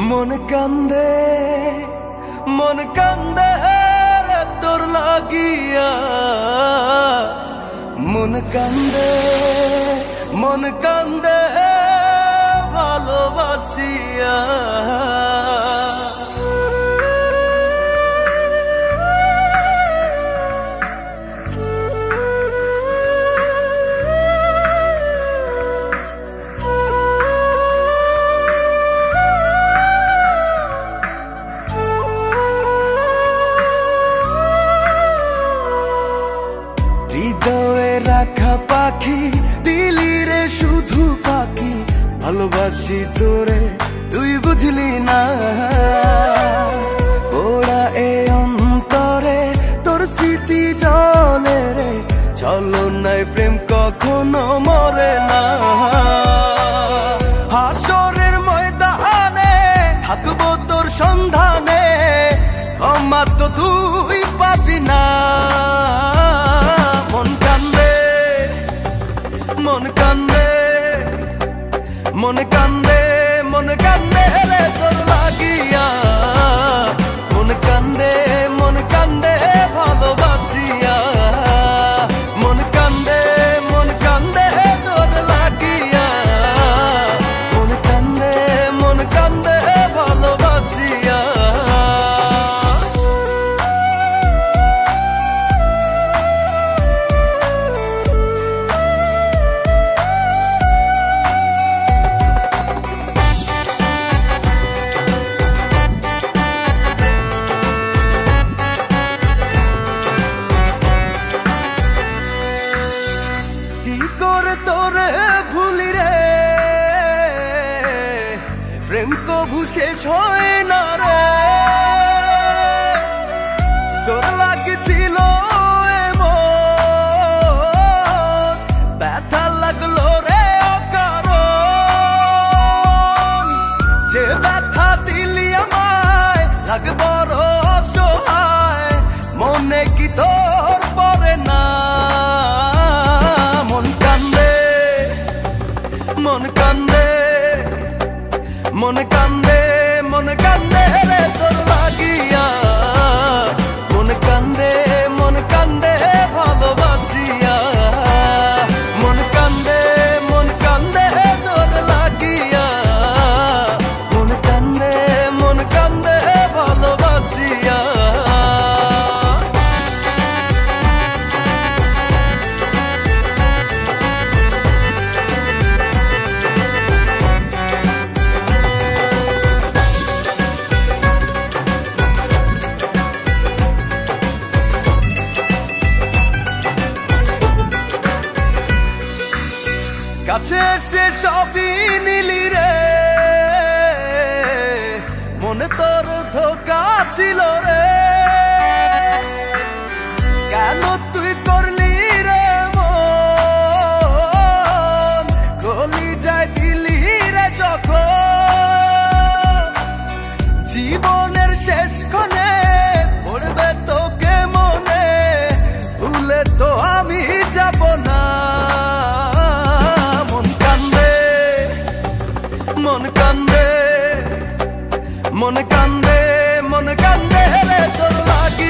মন কান্দে মন কান্দে রে তোর লাগিয়া মন কান্দে ভালোবাসিয়া হৃদয়ে রাখা পাখি দিলি রে শুধু পাখি ভালোবাসি তোরে তুই বুঝলি না ওরা এ অন্তরে তোর স্মৃতি জলে রে চলো নাই প্রেম কখনো মরে না হাসরের ময়দানে থাকবো তোর সন্ধানে ক্ষমা তো তুই পাবি না মন কান্দে মন কান্দে রে তোর লাগিয়া মন কান্দে ভালোবাসিয়া মন কান্দে তোর লাগিয়া মন কান্দে ভালোবাসিয়া তোরে ভুলি রে প্রেম কভু শেষ হয় না রে তোর লাগছিল এমন ব্যথা লাগলো রে অকারণ যে ব্যথা দিলি আমায় লাগে বড় অসহায় মনে কি তোর পড়ে না মন কান্দে রে তোর লাগিয়া মন কান্দে ভালোবাসিয়া মন কান্দে তোর লাগিয়া মন কান্দে ভালোবাসিয়া কাছে এসে সবই নিলি রে মনে তোর ধোকা ছিল রে কেন তুই করলি রে মন গলি যায় দিলি রে যখন জীবনের শেষ ক্ষণে পড়বে তোকে মনে ভুলে তো আমি যাব না মন কান্দে রে তোর লাগি